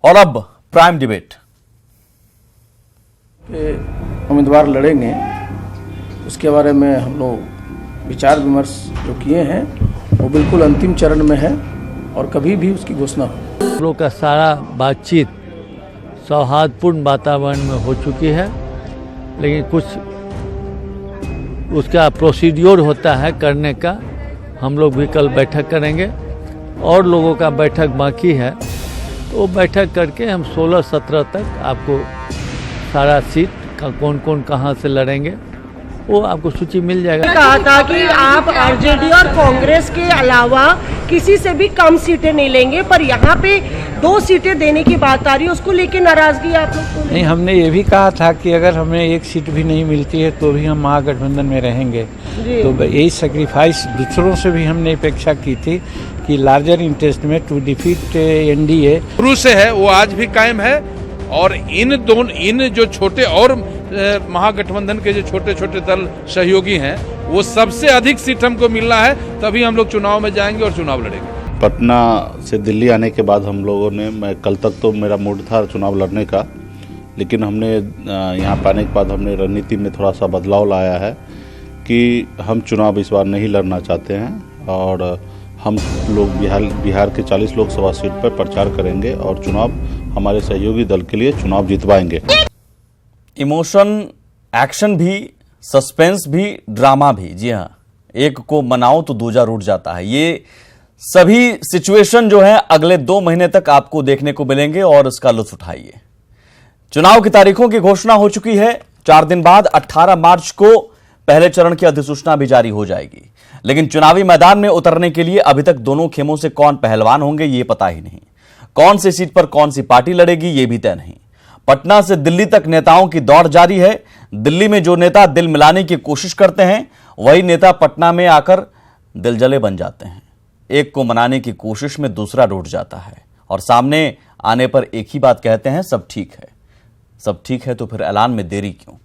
और अब prime debate. उम्मीदवार लड़ेंगे, उसके बारे में हम लोग विचार विमर्श जो किए हैं वो बिल्कुल अंतिम चरण में है और कभी भी उसकी घोषणा हो। हम लोग का सारा बातचीत सौहार्दपूर्ण वातावरण में हो चुकी है, लेकिन कुछ उसका प्रोसीड्योर होता है करने का। हम लोग भी कल बैठक करेंगे और लोगों का बैठक बाकी है, तो वो बैठक करके हम 16-17 तक आपको सारा सीट का कौन कौन कहाँ से लड़ेंगे वो आपको सूची मिल जाएगा। कहा था कि आप आरजेडी और कांग्रेस के अलावा किसी से भी कम सीटें नहीं लेंगे, पर यहाँ पे 2 सीटें देने की बात आ रही है, उसको लेके नाराजगी आप लोग को? नहीं, हमने ये भी कहा था कि अगर हमें 1 सीट भी नहीं मिलती है तो भी हम महागठबंधन में रहेंगे। तो यही सेक्रीफाइस दूसरों से भी हमने अपेक्षा की थी कि लार्जर इंटरेस्ट में टू डिफीट एनडीए शुरू से है, वो आज भी कायम है। और इन जो छोटे और महागठबंधन के जो छोटे छोटे दल सहयोगी हैं, वो सबसे अधिक सीट हमको मिलना है, तभी हम लोग चुनाव में जाएंगे और चुनाव लड़ेंगे। पटना से दिल्ली आने के बाद हम लोगों ने, मैं कल तक तो मेरा मूड था चुनाव लड़ने का, लेकिन हमने यहाँ पे आने के बाद हमने रणनीति में थोड़ा सा बदलाव लाया है कि हम चुनाव इस बार नहीं लड़ना चाहते हैं और हम लोग बिहार के 40 लोकसभा सीट पर प्रचार करेंगे और चुनाव हमारे सहयोगी दल के लिए चुनाव जितवाएंगे। इमोशन, एक्शन भी, सस्पेंस भी, ड्रामा भी। जी हाँ, एक को मनाओ तो दूजा रूठ जाता है। ये सभी सिचुएशन जो है अगले 2 महीने तक आपको देखने को मिलेंगे और इसका लुत्फ उठाइए। चुनाव की तारीखों की घोषणा हो चुकी है। 4 दिन बाद 18 मार्च को पहले चरण की अधिसूचना भी जारी हो जाएगी, लेकिन चुनावी मैदान में उतरने के लिए अभी तक दोनों खेमों से कौन पहलवान होंगे ये पता ही नहीं। कौन सी सीट पर कौन सी पार्टी लड़ेगी ये भी तय नहीं। पटना से दिल्ली तक नेताओं की दौड़ जारी है। दिल्ली में जो नेता दिल मिलाने की कोशिश करते हैं, वही नेता पटना में आकर दिलजले बन जाते हैं। एक को मनाने की कोशिश में दूसरा रूठ जाता है और सामने आने पर एक ही बात कहते हैं, सब ठीक है। सब ठीक है तो फिर ऐलान में देरी क्यों?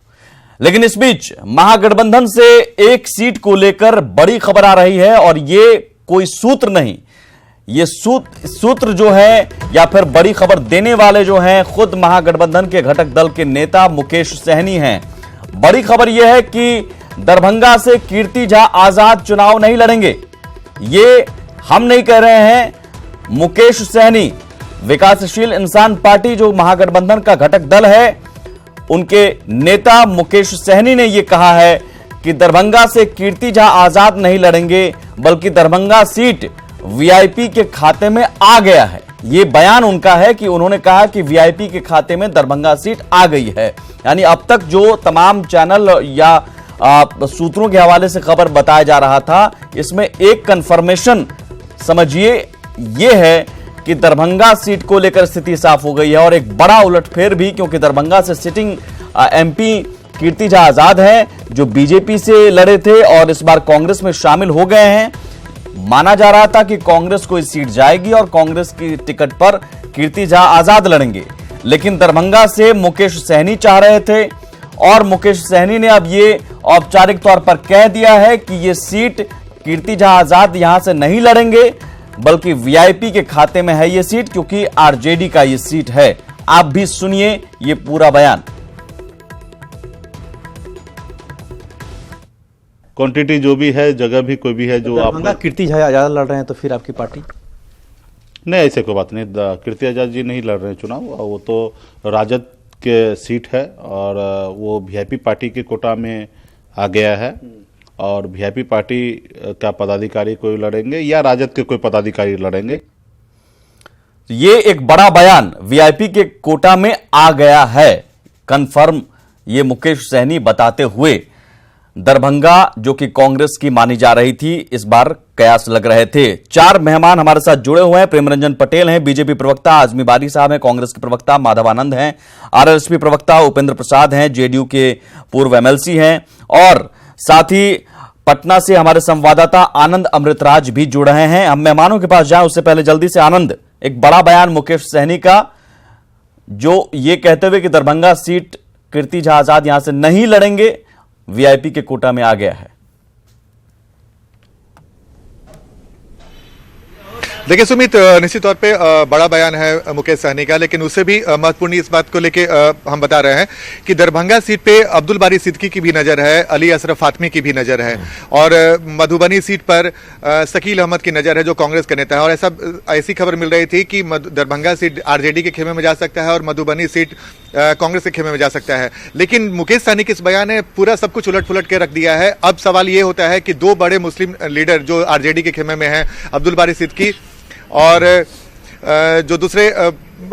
लेकिन इस बीच महागठबंधन से एक सीट को लेकर बड़ी खबर आ रही है और ये कोई सूत्र नहीं, ये सूत्र जो है या फिर बड़ी खबर देने वाले जो हैं खुद महागठबंधन के घटक दल के नेता मुकेश सहनी हैं। बड़ी खबर यह है कि दरभंगा से कीर्ति झा आजाद चुनाव नहीं लड़ेंगे। ये हम नहीं कह रहे हैं, मुकेश सहनी, विकासशील इंसान पार्टी जो महागठबंधन का घटक दल है, उनके नेता मुकेश सहनी ने यह कहा है कि दरभंगा से कीर्ति झा आजाद नहीं लड़ेंगे, बल्कि दरभंगा सीट वीआईपी के खाते में आ गया है। यह बयान उनका है कि उन्होंने कहा कि वीआईपी के खाते में दरभंगा सीट आ गई है। यानी अब तक जो तमाम चैनल या सूत्रों के हवाले से खबर बताया जा रहा था, इसमें एक कंफर्मेशन समझिए यह है कि दरभंगा सीट को लेकर स्थिति साफ हो गई है और एक बड़ा उलटफेर भी, क्योंकि दरभंगा से सिटिंग एमपी कीर्ति झा आजाद हैं जो बीजेपी से लड़े थे और इस बार कांग्रेस में शामिल हो गए हैं। माना जा रहा था कि कांग्रेस को इस सीट जाएगी और कांग्रेस की टिकट पर कीर्ति झा आजाद लड़ेंगे, लेकिन दरभंगा से मुकेश सहनी चाह रहे थे और मुकेश सहनी ने अब ये औपचारिक तौर पर कह दिया है कि ये सीट कीर्ति झा आजाद यहां से नहीं लड़ेंगे, बल्कि वीआईपी के खाते में है ये सीट, क्योंकि आरजेडी का ये सीट है। आप भी सुनिए ये पूरा बयान। क्वांटिटी जो भी है, जगह भी कोई भी है जो आप कीर्ति झा आजाद लड़ रहे हैं तो फिर आपकी पार्टी? नहीं, ऐसे कोई बात नहीं। कीर्ति आजाद जी नहीं लड़ रहे हैं चुनाव, वो तो राजद के सीट है और वो वीआईपी पार्टी के कोटा में आ गया है और वीआईपी पार्टी का पदाधिकारी कोई लड़ेंगे या राजद के कोई पदाधिकारी लड़ेंगे। ये एक बड़ा बयान, वीआईपी के कोटा में आ गया है, कंफर्म ये मुकेश सहनी बताते हुए दरभंगा जो कि कांग्रेस की मानी जा रही थी, इस बार कयास लग रहे थे। 4 मेहमान हमारे साथ जुड़े हुए हैं। प्रेम रंजन पटेल हैं, बीजेपी प्रवक्ता, आजमी बारी साहब हैं, कांग्रेस के प्रवक्ता, माधव आनंद हैं, आरएलएसपी प्रवक्ता उपेंद्र प्रसाद हैं, जेडीयू के पूर्व एमएलसी हैं, और साथ ही पटना से हमारे संवाददाता आनंद अमृतराज भी जुड़ रहे हैं। हम मेहमानों के पास जाएं उससे पहले जल्दी से आनंद, एक बड़ा बयान मुकेश सहनी का जो ये कहते हुए कि दरभंगा सीट कीर्ति झा आजाद यहां से नहीं लड़ेंगे, वीआईपी के कोटा में आ गया है। देखिए सुमित, निश्चित तौर पे बड़ा बयान है मुकेश सहनी का, लेकिन उससे भी महत्वपूर्ण इस बात को लेके हम बता रहे हैं कि दरभंगा सीट पे अब्दुल बारी सिद्दीकी की भी नजर है, अली असरफ फातमी की भी नजर है, और मधुबनी सीट पर शकील अहमद की नजर है जो कांग्रेस का नेता है। और ऐसी खबर मिल रही थी कि दरभंगा सीट आरजेडी के खेमे में जा सकता है और मधुबनी सीट कांग्रेस के खेमे में जा सकता है। लेकिन मुकेश सहनी के इस बयान ने पूरा सब कुछ उलट पुलट के रख दिया है। अब सवाल ये होता है कि दो बड़े मुस्लिम लीडर जो आरजेडी के खेमे में हैं, अब्दुल बारी सिद्दीकी और जो दूसरे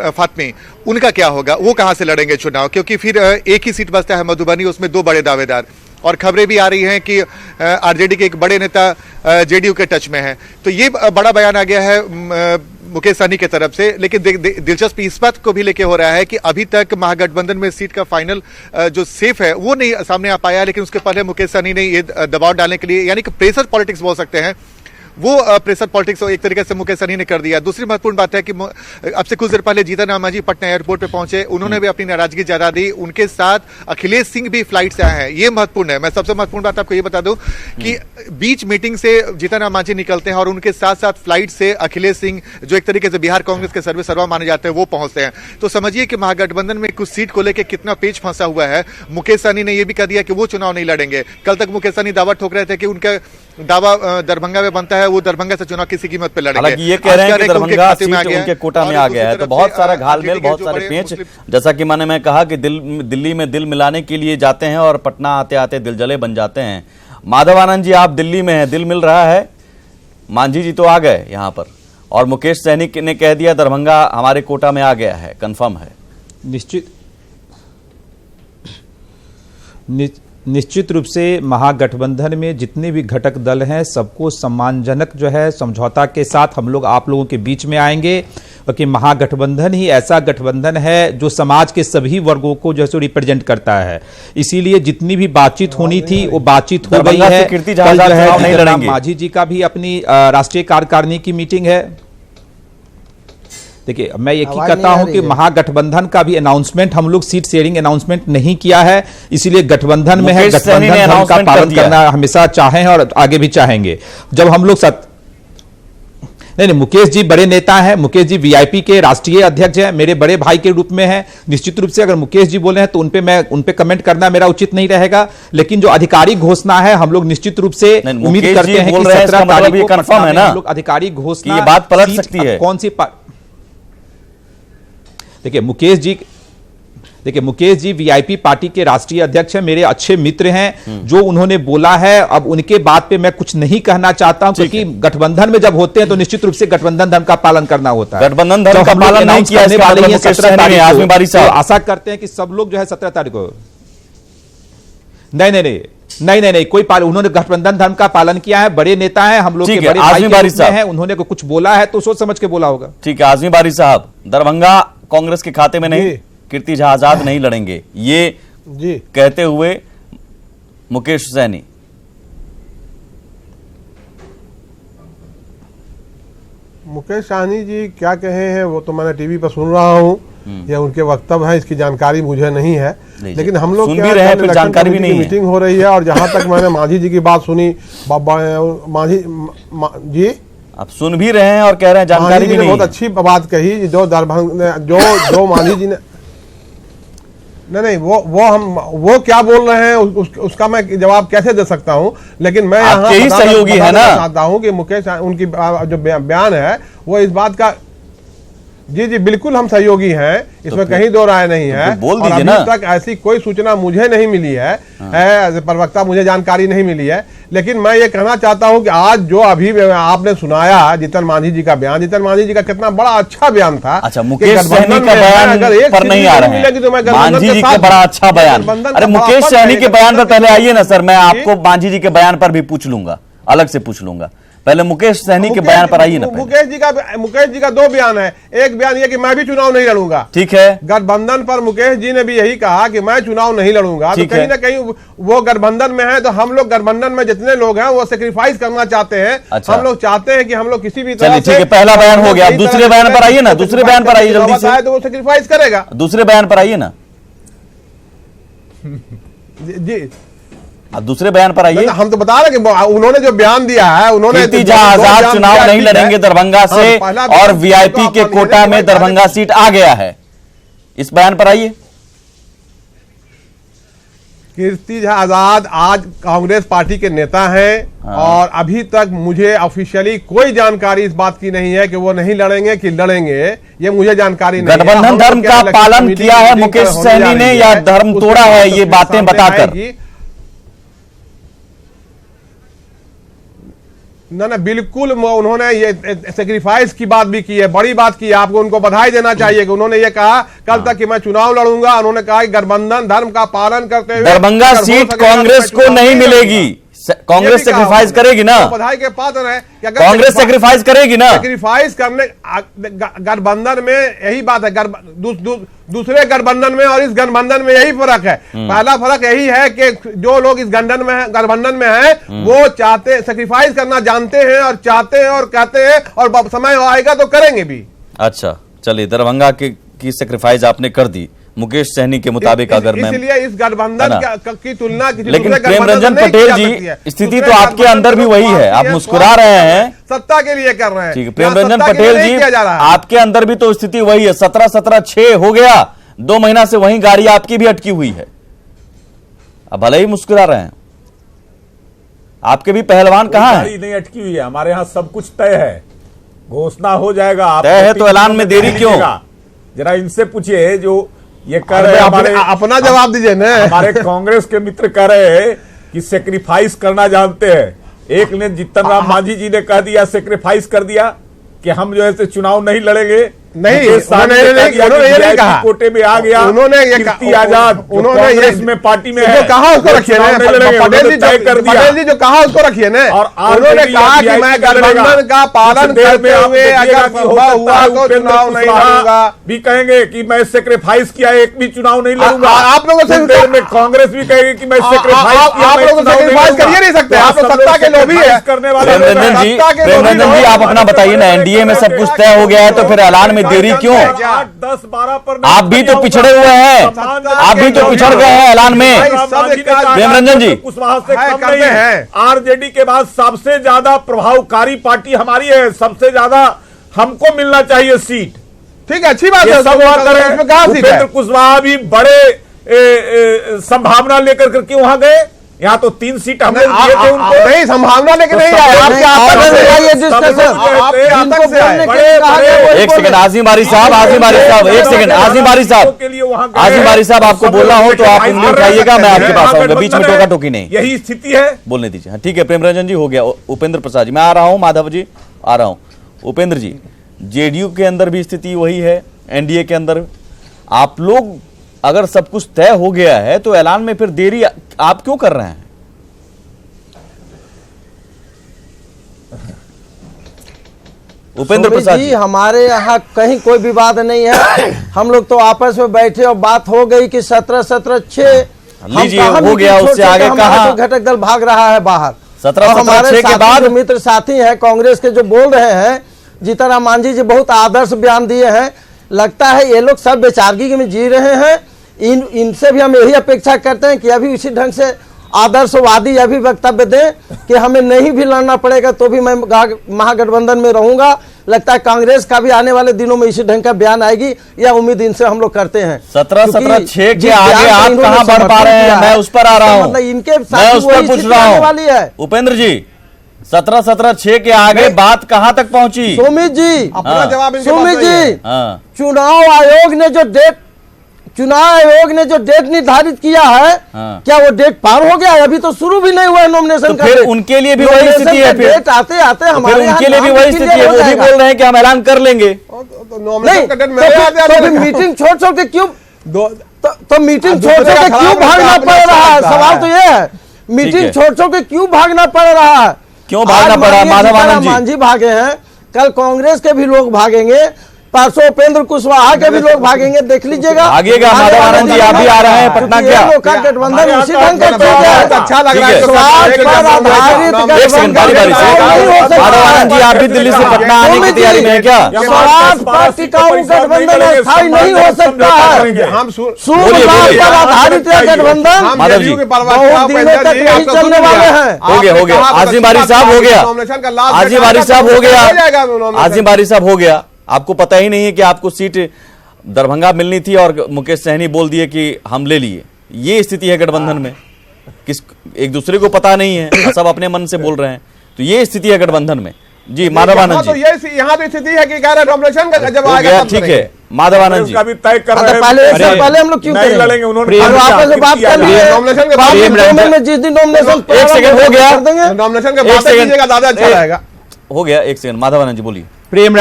फातमी, उनका क्या होगा, वो कहां से लड़ेंगे चुनाव? क्योंकि फिर एक ही सीट बचता है मधुबनी, उसमें दो बड़े दावेदार, और खबरें भी आ रही हैं कि आरजेडी के एक बड़े नेता जेडीयू के टच में है। तो ये बड़ा बयान आ गया है मुकेश सहनी की तरफ से। लेकिन दिलचस्प इस बात को भी लेके हो रहा है कि अभी तक महागठबंधन में सीट का फाइनल जो सेफ है वो नहीं सामने आ पाया, लेकिन उसके पहले मुकेश सहनी ने ये दबाव डालने के लिए, यानी कि प्रेशर पॉलिटिक्स बोल सकते हैं, वो प्रेशर पॉलिटिक्स एक तरीके से मुकेश सहनी ने कर दिया। दूसरी महत्वपूर्ण बात है कि अब से कुछ देर पहले जीतन राम मांझी पटना एयरपोर्ट पे पहुंचे, उन्होंने भी अपनी नाराजगी जता दी। उनके साथ अखिलेश सिंह भी फ्लाइट से आए हैं, ये महत्वपूर्ण है। मैं सबसे महत्वपूर्ण बात आपको ये बता दूं कि बीच मीटिंग से जीतन राम मांझी निकलते हैं और उनके साथ साथ फ्लाइट से अखिलेश सिंह, जो एक तरीके से बिहार कांग्रेस के सर्वे सर्वा माने जाते हैं, वो पहुंचते हैं। तो समझिए कि महागठबंधन में कुछ सीट को लेकर कितना पेच फंसा हुआ है। मुकेश सहनी ने यह भी कह दिया कि वो चुनाव नहीं लड़ेंगे। कल तक मुकेश सहनी दावा ठोक रहे थे कि उनका दावा दरभंगा में बनता है, वो दरभंगा से चुनाव किसी कीमत पे लड़ेंगे। हालांकि ये कह रहे हैं कि दरभंगा सीट उनके कोटा में आ गया है, तो बहुत सारा घालमेल, बहुत सारे पेंच, जैसा कि मैं कहा कि दिल्ली में दिल मिलाने के लिए जाते हैं और पटना आते आते दिल जले बन जाते हैं। माधव आनंद जी, आप दिल्ली में हैं, दिल मिल रहा है? मांझी जी तो आ गए यहाँ पर, और मुकेश सहनी ने कह दिया दरभंगा हमारे कोटा में आ गया है, कंफर्म है। निश्चित रूप से महागठबंधन में जितने भी घटक दल हैं सबको सम्मानजनक जो है समझौता के साथ हम लोग आप लोगों के बीच में आएंगे, कि महागठबंधन ही ऐसा गठबंधन है जो समाज के सभी वर्गों को जो है रिप्रेजेंट करता है। इसीलिए जितनी भी बातचीत होनी थी वो बातचीत हो गई है। कल जो है मांझी जी का भी अपनी राष्ट्रीय कार्यकारिणी की मीटिंग है। देखिए, मैं ये कहता हूं कि महागठबंधन का भी अनाउंसमेंट हम लोग सीट शेयरिंग अनाउंसमेंट नहीं किया है, इसीलिए गठबंधन में है, गठबंधन धर्म का पालन करना हमेशा चाहें और आगे भी चाहेंगे। जब हम लोग नहीं, मुकेश जी बड़े नेता हैं, मुकेश जी वीआईपी के राष्ट्रीय अध्यक्ष हैं, मेरे बड़े भाई के रूप में हैं। निश्चित रूप से अगर मुकेश जी बोले हैं तो उन पे कमेंट करना मेरा उचित नहीं रहेगा, लेकिन जो आधिकारिक घोषणा है हम लोग निश्चित रूप से उम्मीद करते हैं कि 17 तारीख को कंफर्म है ना, हम लोग आधिकारिक घोषणा, ये बात पलट सकती है। कौन सी देखिए मुकेश जी वीआईपी पार्टी के राष्ट्रीय अध्यक्ष हैं, मेरे अच्छे मित्र हैं। जो उन्होंने बोला है, अब उनके बात पे मैं कुछ नहीं कहना चाहता हूं, क्योंकि गठबंधन में जब होते हैं तो निश्चित रूप से गठबंधन धर्म का पालन करना होता है। गठबंधन धर्म का पालन नहीं किया, 17 तारीख को आशा करते हैं कि सब लोग जो है 17 तारीख को नहीं, कोई उन्होंने गठबंधन धर्म का पालन किया है, बड़े नेता है, हम लोग के बड़े भाई हैं, उन्होंने कुछ बोला है तो सोच समझ के बोला होगा। ठीक है, आजमी बारी साहब, दरभंगा कांग्रेस के खाते में नहीं, कीर्ति झा आजाद नहीं लड़ेंगे, ये कहते हुए मुकेश सहनी। मुकेश सहनी जी क्या कहे हैं वो तो मैंने टीवी पर सुन रहा हूँ, या उनके वक्तव्य है, इसकी जानकारी मुझे नहीं है। लेकिन हम लोग क्या जानकारी भी नहीं, मीटिंग हो रही है, और जहां तक मैंने मांझी जी की बात सुनी, मांझी जी आप सुन भी रहे हैं और कह रहे हैं जानकारी भी नहीं। बहुत अच्छी बात कही जो दरभंगा जो मांझी जी ने नहीं वो क्या बोल रहे हैं उसका मैं जवाब कैसे दे सकता हूं, लेकिन मैं यहाँ सहयोगी है ना, चाहता हूं कि मुकेश उनकी जो बयान है वो इस बात का, जी बिल्कुल हम सहयोगी हैं, इसमें कहीं दो राय नहीं है। और अभी तक ऐसी कोई सूचना मुझे नहीं मिली है, प्रवक्ता मुझे जानकारी नहीं मिली है। लेकिन मैं ये कहना चाहता हूं कि आज जो अभी आपने सुनाया जीतन मांझी जी का बयान, जीतन मांझी जी का कितना बड़ा अच्छा बयान था। अच्छा, मुकेश सहनी का बयान अगर पर नहीं आ रहा है, तो मांझी जी का बड़ा अच्छा बयान। अरे मुकेश सहनी के बयान पर पहले आइए ना सर, मैं आपको मांझी जी के बयान पर भी पूछ लूंगा, अलग से पूछ लूंगा। पहले मुकेश सहनी के बयान पर आइए ना। मुकेश जी का दो बयान है। एक बयान ये कि मैं भी चुनाव नहीं लड़ूंगा, ठीक है। गठबंधन पर मुकेश जी ने भी यही कहा कि मैं चुनाव नहीं लड़ूंगा, तो कहीं ना कहीं वो गठबंधन में है, तो हम लोग गठबंधन में जितने लोग हैं वो सेक्रीफाइस करना चाहते हैं। अच्छा। हम लोग चाहते हैं कि हम लोग किसी भी तरह से, ठीक है, पहला बयान हो गया, अब दूसरे बयान पर आइए ना, दूसरे बयान पर आइए जल्दी से, तो वो सेक्रीफाइस करेगा। दूसरे बयान पर आइए ना। जी अब दूसरे बयान पर आइए। हम तो बता रहे कि उन्होंने जो बयान दिया है, उन्होंने कीर्ति झा आजाद चुनाव नहीं लड़ेंगे दरभंगा से और वीआईपी के कोटा में दरभंगा सीट आ गया है, इस बयान पर आइए। कीर्ति झा आजाद आज कांग्रेस पार्टी के नेता हैं और अभी तक मुझे ऑफिशियली कोई जानकारी इस बात की नहीं है कि वो नहीं लड़ेंगे कि लड़ेंगे, ये मुझे जानकारी नहीं है। गठबंधन धर्म का पालन किया है मुकेश सहनी ने या धर्म तोड़ा है, ये बातें बताकर? ना बिल्कुल, उन्होंने ये सेक्रीफाइस की बात भी की है, बड़ी बात की है। आपको उनको बधाई देना चाहिए कि उन्होंने ये कहा कल तक कि मैं चुनाव लड़ूंगा। उन्होंने कहा कि गठबंधन धर्म का पालन करते हुए दरभंगा सीट कांग्रेस को नहीं मिलेगी। कांग्रेस सेक्रीफाइस करेगी ना, बधाई के पात्र है। कांग्रेस सेक्रीफाइस करेगी ना। सेक्रीफाइस करने गठबंधन में यही बात है, दूसरे गठबंधन में और इस गठबंधन में यही फर्क है। पहला फर्क यही है कि जो लोग इस गठबंधन में हैं वो चाहते, सेक्रीफाइस करना जानते हैं और चाहते हैं और कहते हैं, और समय आएगा तो करेंगे भी। अच्छा चलिए, दरभंगा की सेक्रीफाइस आपने कर दी मुकेश सहनी के मुताबिक। अगर मैं इसलिए इस गठबंधन की तुलना, लेकिन प्रेमरंजन पटेल जी, स्थिति तो आपके अंदर भी वही है, आप मुस्कुरा रहे हैं, सत्ता के लिए कर रहे हैं। ठीक है प्रेमरंजन पटेल जी, आपके अंदर भी तो स्थिति वही है। 17-17-6 हो गया, 2 महीना से वही गाड़ी आपकी भी अटकी हुई है। अब भले ही मुस्कुरा रहे हैं, आपके भी पहलवान कहाँ है? नहीं अटकी हुई है, हमारे यहाँ सब कुछ तय है, घोषणा हो जाएगा। तय है तो ऐलान में देरी क्यों? जरा इनसे पूछिए जो ये कर रहे हैं, अपना जवाब दीजिए ना। हमारे कांग्रेस के मित्र कह रहे हैं कि सेक्रीफाइस करना जानते हैं। एक ने जीतन राम मांझी जी ने कह दिया, सेक्रीफाइस कर दिया कि हम जो है चुनाव नहीं लड़ेंगे। नहीं, उन्होंने ये नहीं कहा, कोटे में आ गया। उन्होंने ये कीर्ति आजाद, उन्होंने कांग्रेस में पार्टी में है, कहा उसको रखिए ना। पटेल जी जो कहा उसको रखिए ना। और उन्होंने कहा कि मैं गठबंधन का पालन करते हुए अगर संभव हुआ तो चुनाव नहीं लड़ूंगा। भी कहेंगे कि मैं सेक्रीफाइस किया, एक भी चुनाव नहीं लड़ूंगा। आप लोगों से कांग्रेस भी कहेगी कि मैं सेक्रीफाइस किया, आप लोग सेक्रीफाइस कर ही नहीं सकते, आप लोग सत्ता के लोभी है करने वाले। प्रेमरंजन जी आप अपना बताइए ना, एनडीए में सब कुछ तय हो गया है तो फिर ऐलान में देरी क्यों? 8-10-12 पर आप भी तो पिछड़े हुए हैं, आप भी तो पिछड़ गए हैं ऐलान में। प्रेमरंजन जी कुशवाहा से कम नहीं है, आरजेडी के बाद सबसे ज्यादा प्रभावकारी पार्टी हमारी है, सबसे ज्यादा हमको मिलना चाहिए सीट। ठीक है, अच्छी बात है, सब उपेंद्र कुशवाहा भी बड़े संभावना लेकर के क्यों वहां गए? यहाँ तो 3 सीट हम लोग दिए थे उनको। नहीं, संभावना लेके नहीं आए, आपके आतंक से आए डिस्कशन। एक सेकंड आज़िम बारी साहब, एक सेकंड आज़िम बारी साहब, आपको बोलना हो तो आप उंगली उठाइएगा, मैं आपके पास आऊंगा, बीच में टोका टोकी नहीं। यही स्थिति है, बोलने दीजिए। ठीक है प्रेमरंजन जी, हो गया। उपेंद्र प्रसाद जी मैं आ रहा हूं, माधव जी आ रहा हूं। उपेंद्र जी, जेडीयू के अंदर भी स्थिति वही है, एनडीए के अंदर आप लोग अगर सब कुछ तय हो गया है तो ऐलान में फिर देरी आप क्यों कर रहे हैं? उपेंद्र प्रसाद जी, हमारे यहाँ कहीं कोई विवाद नहीं है। हम लोग तो आपस में बैठे और बात हो गई कि 17-17-6 लीजिए, हो गया, उससे आगे कहा तो घटक दल भाग रहा है बाहर। 17-17-6 के बाद मित्र साथी है कांग्रेस के जो बोल रहे हैं, जीतन राम मांझी जी बहुत आदर्श बयान दिए हैं। लगता है ये लोग सब बेचारगी में जी रहे हैं। इनसे भी हम यही अपेक्षा करते हैं कि अभी उसी ढंग से आदर्शवादी अभी वक्तव्य दें कि हमें नहीं भी लड़ना पड़ेगा तो भी मैं महागठबंधन में रहूंगा। लगता है कांग्रेस का भी आने वाले दिनों में इसी ढंग का बयान आएगी, यह उम्मीद इनसे हम लोग करते हैं। 17-17-6 के आगे आप कहां बढ़ पा रहे हैं? मैं उस पर आ रहा हूं, मतलब इनके मैं उस पर पूछ रहा हूं। उपेंद्र जी, 17-17-6 के आगे बात कहां तक पहुंची? सुमित जी, अपना जवाब सुमित जी, चुनाव आयोग ने जो डेट निर्धारित किया है, क्या वो डेट पार हो गया? अभी तो शुरू भी नहीं हुआ है नॉमिनेशन का। फिर उनके लिए भी वही स्थिति है, फिर डेट आते उनके लिए भी वही स्थिति है, वो भी बोल रहे हैं कि हम ऐलान कर लेंगे। नहीं तो मीटिंग छोड़ के क्यों, तो मीटिंग छोड़ के क्यों भागना पड़ रहा है? सवाल तो ये है, मीटिंग छोड़ के क्यों भागना पड़ रहा है? क्यों भागना पड़ा? माधव आनंद जी मांझी भागे हैं, कल कांग्रेस के भी लोग भागेंगे। परसों उपेंद्र कुशवाहा के भी लोग भागेंगे, देख लीजिएगा। भागेगा माधव आनंद जी, आप भी आ रहे हैं पटना क्या? गठबंधन उसी ढंग का अच्छा लग रहा है। माधव आनंद जी, आप भी दिल्ली से पटना आने की तैयारी में है क्या? स्वार्थ पर टिकाऊ गठबंधन स्थायी नहीं हो सकता है। हम सूद पर आधारित गठबंधन माधव जी बहुत दिनों तक नहीं चलने वाले हैं। हो गया आजिम बारी साहब, हो गया आजिम बारी साहब, हो गया आजिम बारी साहब, हो गया। आपको पता ही नहीं है कि आपको सीट दरभंगा मिलनी थी और मुकेश सहनी बोल दिए कि हम ले लिए। ये स्थिति है गठबंधन में, किस एक दूसरे को पता नहीं है, सब अपने मन से बोल रहे हैं, तो ये स्थिति है गठबंधन में। जी माधव आनंद जी, यहाँ तो स्थिति है कि कह रहे नॉमिनेशन का जब आएगा ठीक है माधव आनंद जी, तय कर रहे हैं। पहले हम लोग क्यों नहीं लड़ेंगे, उन्होंने आपस में बात कर ली नॉमिनेशन के बाद में जिस दिन नॉमिनेशन एक सेकंड हो गया, नॉमिनेशन के बाद कीजिएगा, ज्यादा अच्छा रहेगा। हो गया, एक सेकंड माधव आनंद जी बोलिए। प्रेम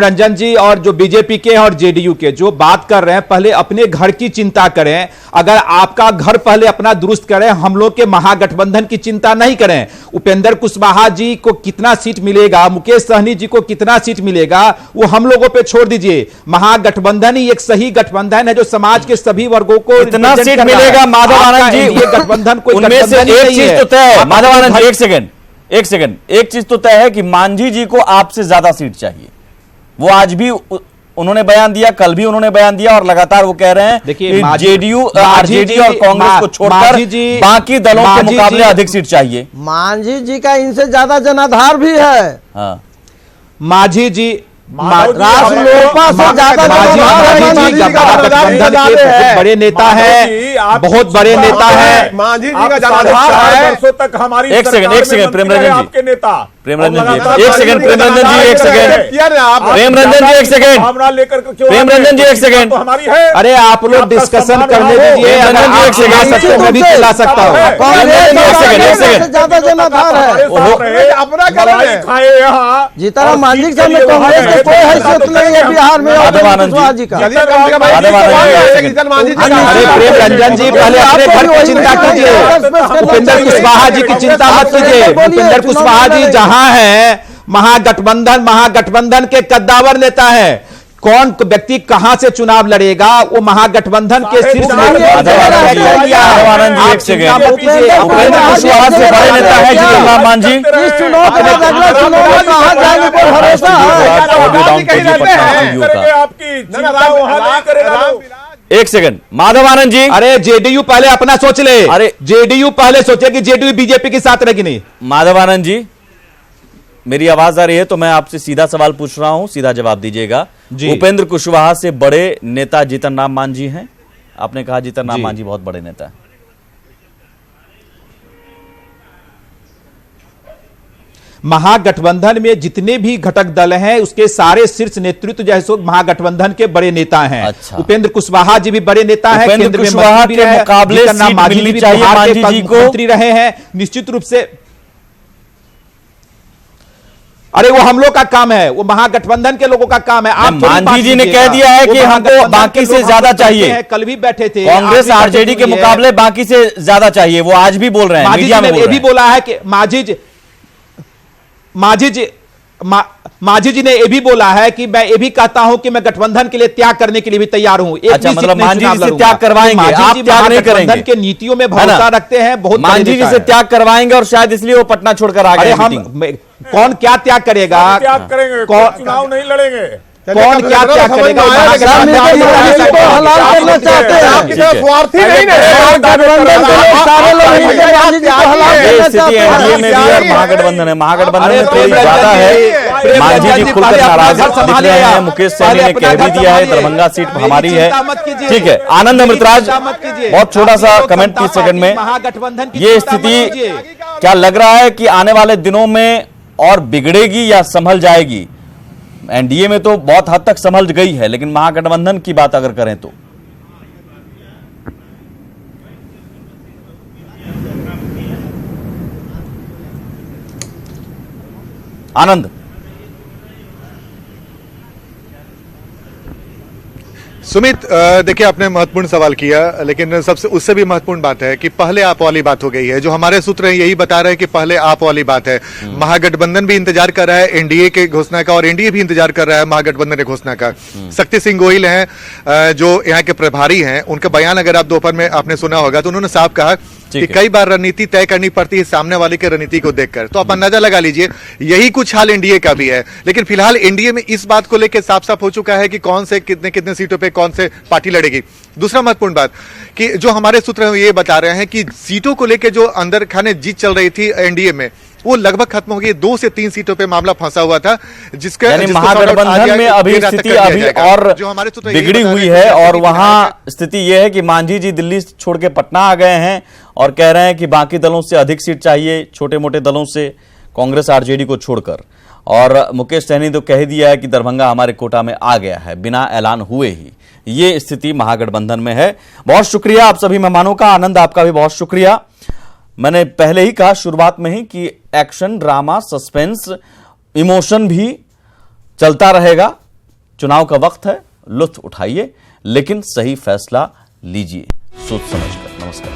रंजन जी और जो बीजेपी के और जेडीयू के जो बात कर रहे हैं, पहले अपने घर की चिंता करें। अगर आपका घर पहले अपना दुरुस्त करें, हम लोग के महागठबंधन की चिंता नहीं करें। उपेंद्र कुशवाहा जी को कितना सीट मिलेगा, मुकेश सहनी जी को कितना सीट मिलेगा, वो हम लोगों पे छोड़ दीजिए। महागठबंधन ही एक सही गठबंधन है जो समाज के सभी वर्गों को कितना सीट मिलेगा माधव आनंद जी? ये गठबंधन कोई उनमें से एक चीज तो तय है माधव आनंद जी, एक सेकंड, एक चीज तो तय है कि मांझी जी को आपसे ज्यादा सीट चाहिए। वो आज भी उन्होंने बयान दिया, कल भी उन्होंने बयान दिया और लगातार वो कह रहे हैं कि जेडीयू, आरजेडी और कांग्रेस को छोड़कर बाकी दलों के मुकाबले अधिक सीट चाहिए। मांझी जी का इनसे ज्यादा जनाधार भी है। हाँ, मांझी जी राष्ट्रलोकपा से ज्यादा बड़े नेता है, बहुत बड़े नेता है। मांझी जी का जनाधार है। वर्षों तक हमारी एक सेकंड प्रेम रंजन जी, आपके नेता प्रेम रंजन जी एक सेकंड, प्रेम रंजन जी एक सेकंड, प्रेम रंजन जी एक सेकंड, भावना लेकर प्रेम रंजन जी एक सेकंड, हमारी है। अरे आप लोग डिस्कशन करने दीजिए, मैं भी चला सकता हूँ। ज्यादा जनाधार है अपना खाए यहाँ जीताराम मांझी के सामने कांग्रेस की कोई हैसियत नहीं है बिहार में। माधव आनंद जी अरे प्रेम रंजन जी पहले अपने घर की चिंता कीजिए, उपेंद्र कुशवाहा जी की चिंता मत कीजिए। उपेंद्र कुशवाहा जी जहां है, महागठबंधन के कद्दावर नेता है। कौन व्यक्ति कहां से चुनाव लड़ेगा, वो महागठबंधन के शीर्ष आनंद जी एक सेकंड, उपेंद्र कुशवाहा से बड़े नेता है जीतनराम मांझी। एक सेकंड माधव आनंद जी, अरे जेडीयू पहले अपना सोच ले। अरे जेडीयू पहले सोचे कि जेडीयू बीजेपी के साथ रहेगी नहीं। माधव आनंद जी मेरी आवाज आ रही है तो मैं आपसे सीधा सवाल पूछ रहा हूं, सीधा जवाब दीजिएगा। उपेंद्र कुशवाहा से बड़े नेता जीतनराम मांझी हैं? आपने कहा जीतनराम मांझी बहुत बड़े नेता है। महागठबंधन में जितने भी घटक दल हैं उसके सारे शीर्ष नेतृत्व जैसे महागठबंधन के बड़े नेता हैं। अच्छा। उपेंद्र कुशवाहा जी भी बड़े नेता हैं, उपेंद्र कुशवाहा के मुकाबले सीट मिलनी चाहिए मांझी जी को, मंत्री रहे हैं निश्चित रूप से। अरे वो हम लोग का काम है, वो महागठबंधन के लोगों का काम है। आप मांझी जी ने कह दिया है कि हमको बाकी से ज्यादा चाहिए। कल भी बैठे थे, कांग्रेस आरजेडी के मुकाबले बाकी से ज्यादा चाहिए, वो आज भी बोल रहे हैं, मीडिया में ये भी बोला है कि मांझी जी ने ये भी बोला है कि मैं ये भी कहता हूं कि मैं गठबंधन के लिए त्याग करने के लिए भी तैयार हूं। अच्छा, मतलब मांझी जी से त्याग करवाएंगे, आप त्याग नहीं करेंगे के नीतियों में भरोसा रखते हैं। बहुत मांझी जी से त्याग करवाएंगे और शायद इसलिए वो पटना छोड़कर आ गए। हम कौन क्या त्याग करेगा? त्याग करेंगे, चुनाव नहीं लड़ेंगे। कौन क्या त्याग करेगा? स्वार्थी नहीं महागठबंधन है, महागठबंधन में थोड़ी ज्यादा है। मांझी जी खुलकर नाराज दिख रहे हैं, मुकेश सहनी ने कह भी दिया है दरभंगा सीट हमारी है। ठीक है, आनंद अमृतराज बहुत छोटा सा कमेंट 30 सेकंड में, ये स्थिति क्या लग रहा है कि आने वाले दिनों में और बिगड़ेगी या संभल जाएगी? एनडीए में तो बहुत हद तक संभल गई है, लेकिन महागठबंधन की बात अगर करें तो आनंद। सुमित, देखिए आपने महत्वपूर्ण सवाल किया, लेकिन सबसे उससे भी महत्वपूर्ण बात है कि पहले आप वाली बात हो गई है। जो हमारे सूत्र हैं यही बता रहे हैं कि पहले आप वाली बात है। महागठबंधन भी इंतजार कर रहा है एनडीए के घोषणा का, और एनडीए भी इंतजार कर रहा है महागठबंधन के घोषणा का। शक्ति सिंह गोहिल हैं जो यहाँ के प्रभारी हैं, उनका बयान अगर आप दोपहर में आपने सुना होगा तो उन्होंने साफ कहा कि कई बार रणनीति तय करनी पड़ती है सामने वाले की रणनीति को देखकर। तो आप अंदाजा लगा लीजिए यही कुछ हाल एनडीए का भी है। लेकिन फिलहाल एनडीए में इस बात को लेकर साफ साफ हो चुका है कि कौन से कितने कितने सीटों पे कौन से पार्टी लड़ेगी। दूसरा महत्वपूर्ण बात कि जो हमारे सूत्र ये बता रहे हैं कि सीटों को लेकर जो अंदर खाने जीत चल रही थी एनडीए में, वो लगभग खत्म हो गई। 2 से 3 सीटों पे मामला फंसा हुआ था, जिसका महागठबंधन में अभी स्थिति अभी और बिगड़ी हुई है। और वहां स्थिति यह है कि मांझी जी दिल्ली छोड़ के पटना आ गए हैं और कह रहे हैं कि बाकी दलों से अधिक सीट चाहिए, छोटे मोटे दलों से, कांग्रेस आरजेडी को छोड़कर। और मुकेश सहनी तो कह दिया है कि दरभंगा हमारे कोटा में आ गया है बिना ऐलान हुए ही। ये स्थिति महागठबंधन में है। बहुत शुक्रिया आप सभी मेहमानों का। आनंद, आपका भी बहुत शुक्रिया। मैंने पहले ही कहा शुरुआत में ही कि एक्शन, ड्रामा, सस्पेंस, इमोशन भी चलता रहेगा। चुनाव का वक्त है, लुत्फ उठाइए, लेकिन सही फैसला लीजिए सोच समझकर। नमस्कार।